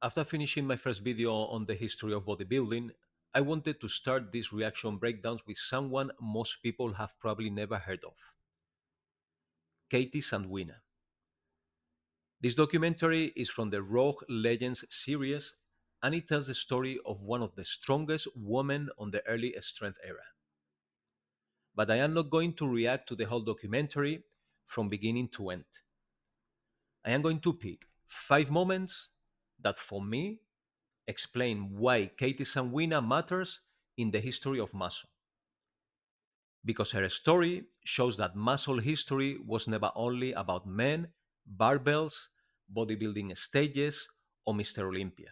After finishing my first video on the history of bodybuilding, I wanted to start these reaction breakdowns with someone most people have probably never heard of, Katie Sandwina. This documentary is from the Rogue Legends series, and it tells the story of one of the strongest women on the early strength era. But I am not going to react to the whole documentary from beginning to end. I am going to pick 5 moments that, for me, explain why Katie Sandwina matters in the history of muscle. Because her story shows that muscle history was never only about men, barbells, bodybuilding stages, or Mr. Olympia.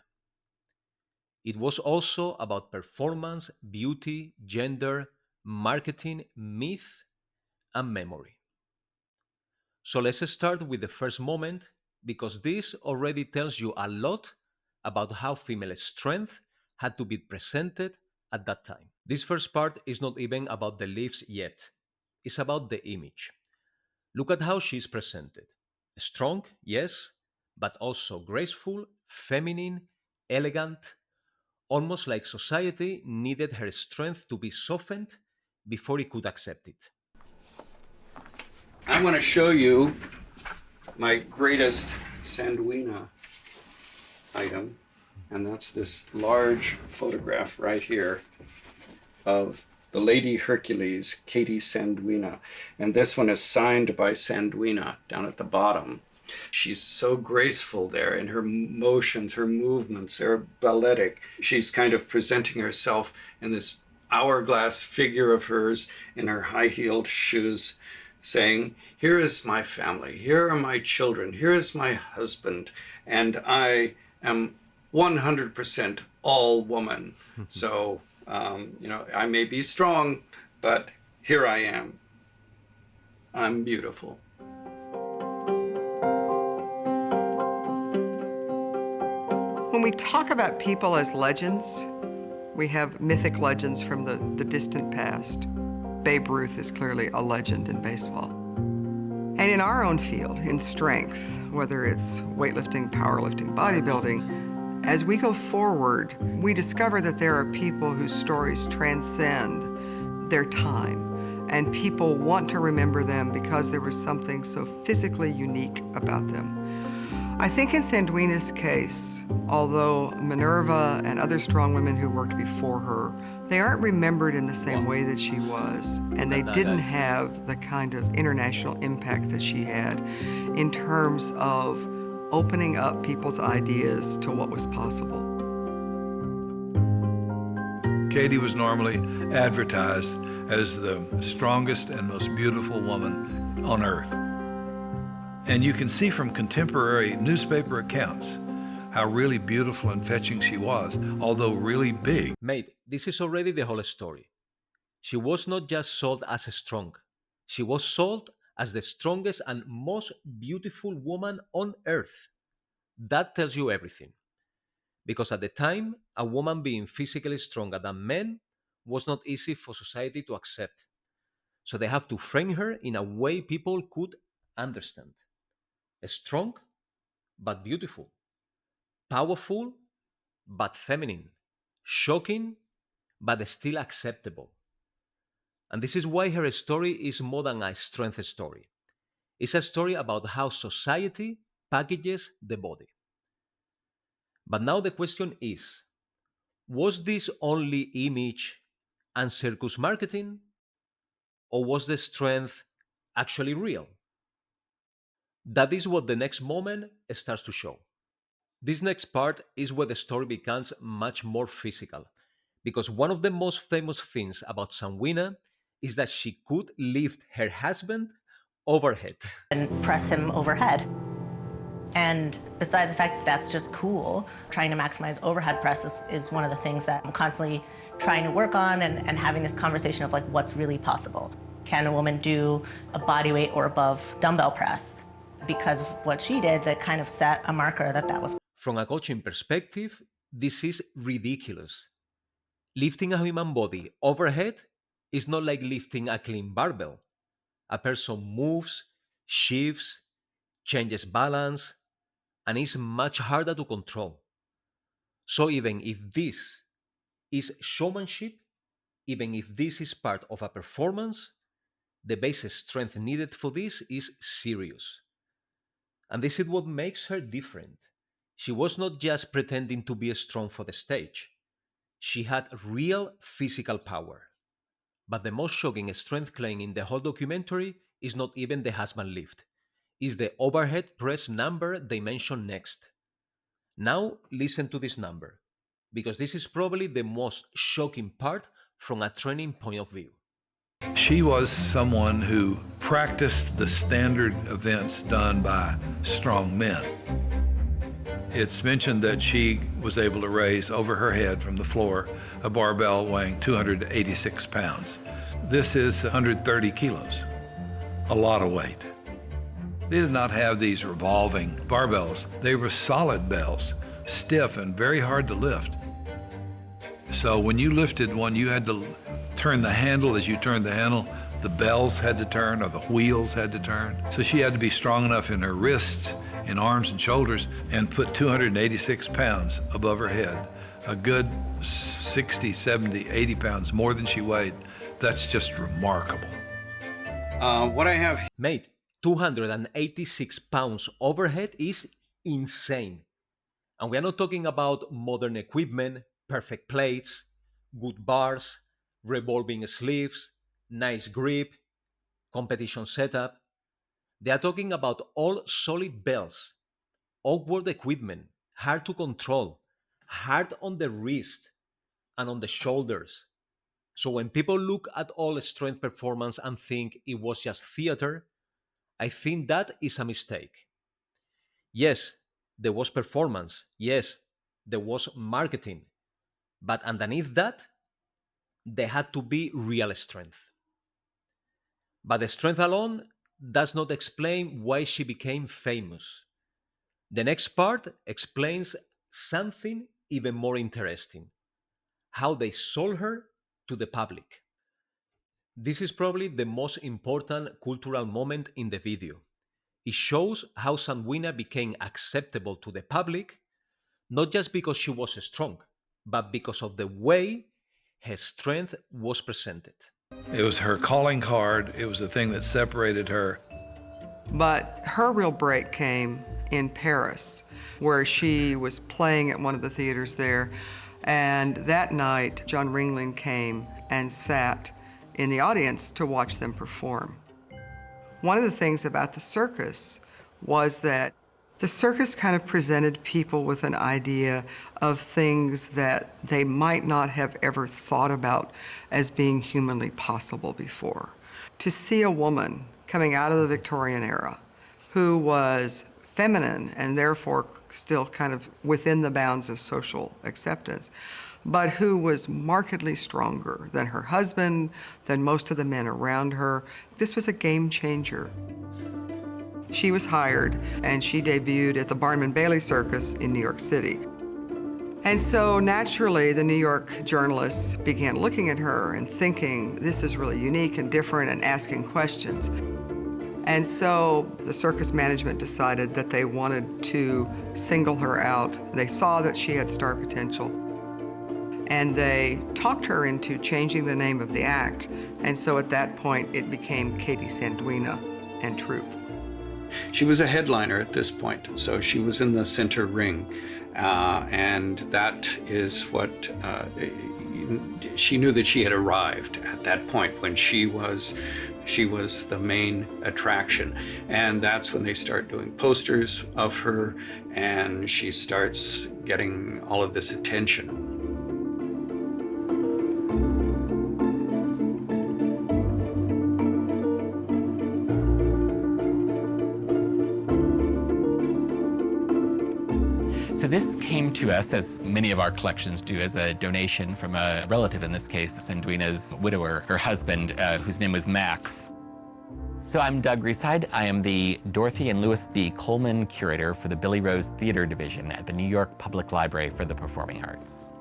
It was also about performance, beauty, gender, marketing, myth, and memory. So let's start with the first moment, because this already tells you a lot about how female strength had to be presented at that time. This first part is not even about the lifts yet, it's about the image. Look at how she's presented. Strong, yes, but also graceful, feminine, elegant, almost like society needed her strength to be softened before it could accept it. I want to show you my greatest Sandwina item, and that's this large photograph right here of the Lady Hercules, Katie Sandwina. And this one is signed by Sandwina down at the bottom. She's so graceful there in her motions, her movements, they're balletic. She's kind of presenting herself in this hourglass figure of hers in her high-heeled shoes, saying, here is my family, here are my children, here is my husband, and I am 100% all woman. So, I may be strong, but here I am. I'm beautiful. When we talk about people as legends, we have mythic legends from the distant past. Babe Ruth is clearly a legend in baseball. And in our own field, in strength, whether it's weightlifting, powerlifting, bodybuilding, as we go forward, we discover that there are people whose stories transcend their time, and people want to remember them because there was something so physically unique about them. I think in Sandwina's case, although Minerva and other strong women who worked before her, they aren't remembered in the same way that she was, and they didn't have the kind of international impact that she had in terms of opening up people's ideas to what was possible. Katie was normally advertised as the strongest and most beautiful woman on earth. And you can see from contemporary newspaper accounts how really beautiful and fetching she was, although really big. Mate, this is already the whole story. She was not just sold as strong, she was sold as the strongest and most beautiful woman on earth. That tells you everything. Because at the time, a woman being physically stronger than men was not easy for society to accept. So they have to frame her in a way people could understand. Strong, but beautiful. Powerful, but feminine. Shocking, but still acceptable. And this is why her story is more than a strength story. It's a story about how society packages the body. But now the question is, was this only image and circus marketing? Or was the strength actually real? That is what the next moment starts to show. This next part is where the story becomes much more physical, because one of the most famous things about Sandwina is that she could lift her husband overhead. And press him overhead. And besides the fact that that's just cool, trying to maximize overhead press is one of the things that I'm constantly trying to work on, and having this conversation of like what's really possible. Can a woman do a body weight or above dumbbell press? Because of what she did, that kind of set a marker that was. From a coaching perspective, this is ridiculous. Lifting a human body overhead is not like lifting a clean barbell. A person moves, shifts, changes balance, and is much harder to control. So even if this is showmanship, even if this is part of a performance, the base strength needed for this is serious. And this is what makes her different. She was not just pretending to be strong for the stage, she had real physical power. But the most shocking strength claim in the whole documentary is not even the husband lift, it's the overhead press number they mention next. Now listen to this number, because this is probably the most shocking part from a training point of view. She was someone who practiced the standard events done by strong men. It's mentioned that she was able to raise over her head from the floor a barbell weighing 286 pounds. This is 130 kilos, a lot of weight. They did not have these revolving barbells. They were solid bells, stiff and very hard to lift. So when you lifted one, you had to turn the handle. As you turned the handle, the bells had to turn, or the wheels had to turn. So she had to be strong enough in her wrists, in arms and shoulders, and put 286 pounds above her head. A good 60, 70, 80 pounds more than she weighed. That's just remarkable. What I have Mate, 286 pounds overhead is insane. And we are not talking about modern equipment, perfect plates, good bars, revolving sleeves, nice grip, competition setup. They are talking about all solid bells, awkward equipment, hard to control, hard on the wrist and on the shoulders. So when people look at all strength performance and think it was just theater, I think that is a mistake. Yes, there was performance. Yes, there was marketing. But underneath that, there had to be real strength. But the strength alone does not explain why she became famous. The next part explains something even more interesting: how they sold her to the public. This is probably the most important cultural moment in the video. It shows how Sandwina became acceptable to the public, not just because she was strong, but because of the way her strength was presented. It was her calling card. It was the thing that separated her. But her real break came in Paris, where she was playing at one of the theaters there. And that night, John Ringling came and sat in the audience to watch them perform. One of the things about the circus was that the circus kind of presented people with an idea of things that they might not have ever thought about as being humanly possible before. To see a woman coming out of the Victorian era who was feminine and therefore still kind of within the bounds of social acceptance, but who was markedly stronger than her husband, than most of the men around her. This was a game changer. She was hired and she debuted at the Barnum Bailey Circus in New York City. And so naturally, the New York journalists began looking at her and thinking, this is really unique and different, and asking questions. And so the circus management decided that they wanted to single her out. They saw that she had star potential. And they talked her into changing the name of the act. And so at that point, it became Katie Sandwina and Troupe. She was a headliner at this point, so she was in the center ring, and that is what she knew that she had arrived at that point when she was the main attraction. And that's when they start doing posters of her, and she starts getting all of this attention. So this came to us, as many of our collections do, as a donation from a relative, in this case, Sandwina's widower, her husband, whose name was Max. So I'm Doug Reeside. I am the Dorothy and Louis B. Coleman Curator for the Billy Rose Theater Division at the New York Public Library for the Performing Arts.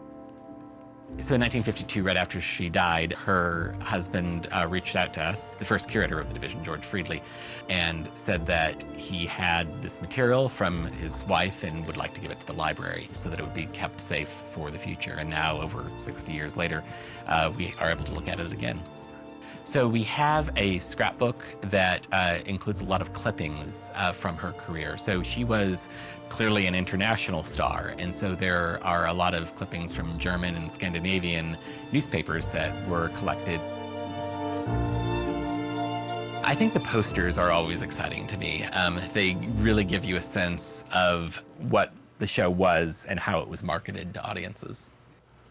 So in 1952, right after she died, her husband reached out to us, the first curator of the division, George Friedley, and said that he had this material from his wife and would like to give it to the library so that it would be kept safe for the future. And now, over 60 years later, we are able to look at it again. So we have a scrapbook that includes a lot of clippings from her career. So she was clearly an international star, and so there are a lot of clippings from German and Scandinavian newspapers that were collected. I think the posters are always exciting to me. They really give you a sense of what the show was and how it was marketed to audiences.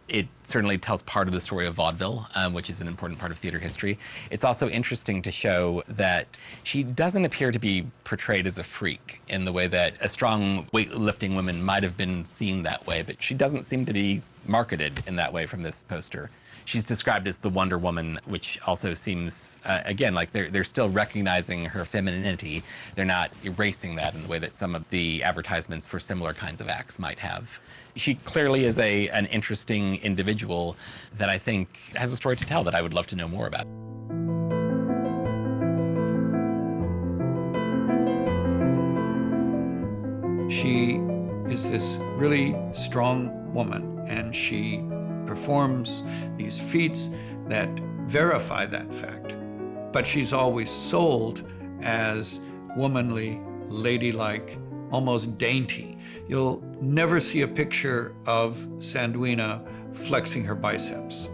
It certainly tells part of the story of vaudeville, which is an important part of theater history. It's also interesting to show that she doesn't appear to be portrayed as a freak in the way that a strong weightlifting woman might have been seen that way, but she doesn't seem to be marketed in that way from this poster. She's described as the Wonder Woman, which also seems, again, like they're still recognizing her femininity. They're not erasing that in the way that some of the advertisements for similar kinds of acts might have. She clearly is an interesting individual that I think has a story to tell that I would love to know more about. She is this really strong woman, and she performs these feats that verify that fact. But she's always sold as womanly, ladylike, almost dainty. You'll never see a picture of Sandwina flexing her biceps.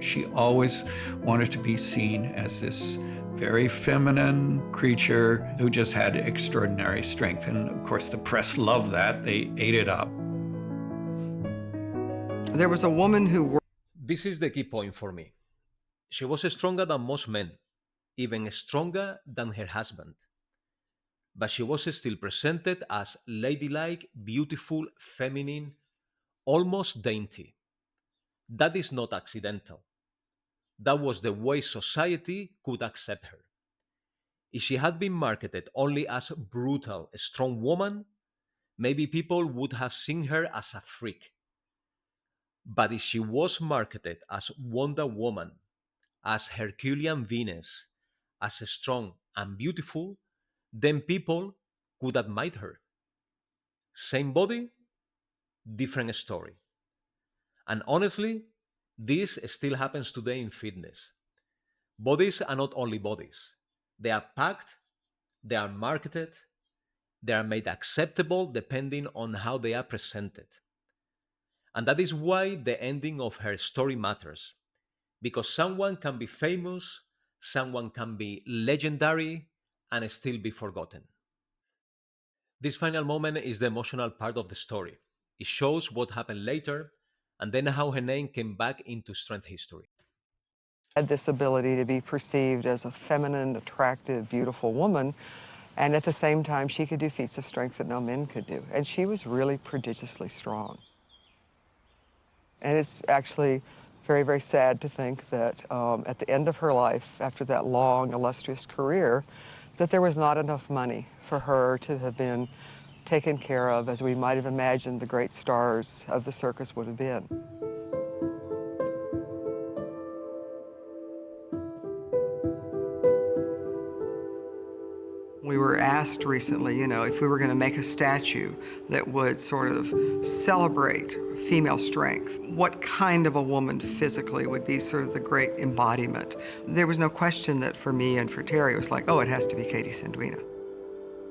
She always wanted to be seen as this very feminine creature who just had extraordinary strength. And of course, the press loved that. They ate it up. There was a woman who This is the key point for me. She was stronger than most men, even stronger than her husband. But she was still presented as ladylike, beautiful, feminine, almost dainty. That is not accidental. That was the way society could accept her. If she had been marketed only as a brutal, strong woman, maybe people would have seen her as a freak. But if she was marketed as Wonder Woman, as Herculean Venus, as strong and beautiful, then people could admire her. Same body, different story. And honestly, this still happens today in fitness. Bodies are not only bodies, they are packed, they are marketed, they are made acceptable depending on how they are presented. And that is why the ending of her story matters. Because someone can be famous, someone can be legendary, and still be forgotten. This final moment is the emotional part of the story. It shows what happened later, and then how her name came back into strength history. had this ability to be perceived as a feminine, attractive, beautiful woman, and at the same time, she could do feats of strength that no men could do. And she was really prodigiously strong. And it's actually very, very sad to think that at the end of her life, after that long, illustrious career, that there was not enough money for her to have been taken care of as we might have imagined the great stars of the circus would have been. We were asked recently, you know, if we were going to make a statue that would sort of celebrate female strength, what kind of a woman physically would be sort of the great embodiment? There was no question that for me and for Terry, it was like, oh, it has to be Katie Sandwina.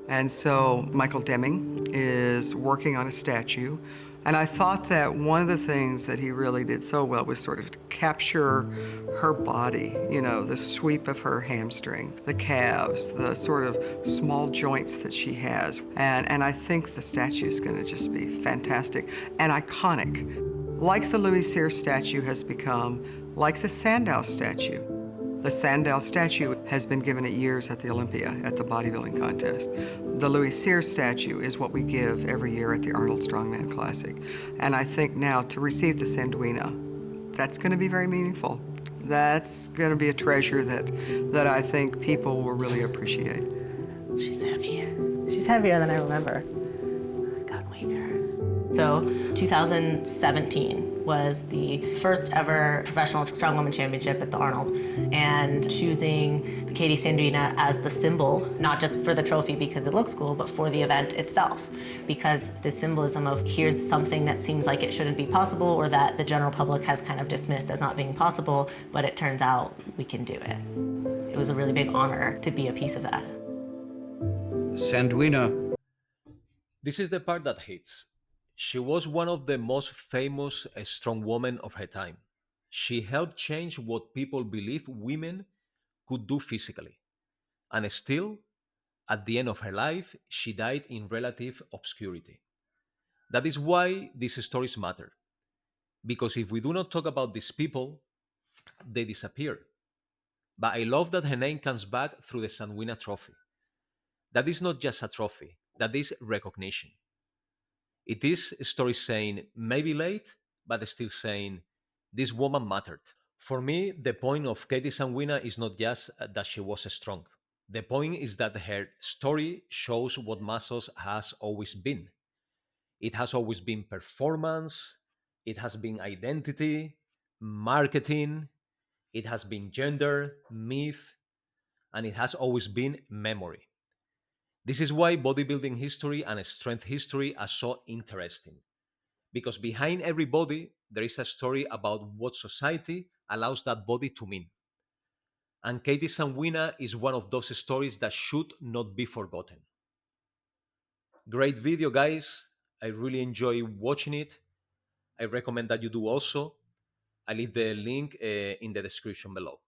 And so Michael Deming is working on a statue. And I thought that one of the things that he really did so well was sort of to capture her body, you know, the sweep of her hamstring, the calves, the sort of small joints that she has. And I think the statue is going to just be fantastic and iconic, like the Louis Cyr statue has become, like the Sandow statue. The Sandow statue has been given at years at the Olympia, at the bodybuilding contest. The Louis Cyr statue is what we give every year at the Arnold Strongman Classic. And I think now to receive the Sandwina, that's going to be very meaningful. That's going to be a treasure that I think people will really appreciate. She's heavy. She's heavier than I remember. I got weaker. So 2017, was the first ever professional strongwoman championship at the Arnold, and choosing the Katie Sandwina as the symbol, not just for the trophy because it looks cool, but for the event itself, because the symbolism of here's something that seems like it shouldn't be possible or that the general public has kind of dismissed as not being possible, but it turns out we can do it. It was a really big honor to be a piece of that. Sandwina. This is the part that hits. She was one of the most famous strong women of her time. She helped change what people believe women could do physically. And still, at the end of her life, she died in relative obscurity. That is why these stories matter. Because if we do not talk about these people, they disappear. But I love that her name comes back through the Sandwina Trophy. That is not just a trophy, that is recognition. It is a story saying, maybe late, but still saying, this woman mattered. For me, the point of Katie Sandwina is not just that she was strong. The point is that her story shows what muscles has always been. It has always been performance, it has been identity, marketing, it has been gender, myth, and it has always been memory. This is why bodybuilding history and strength history are so interesting. Because behind every body, there is a story about what society allows that body to mean. And Katie Sandwina is one of those stories that should not be forgotten. Great video, guys. I really enjoy watching it. I recommend that you do also. I leave the link in the description below.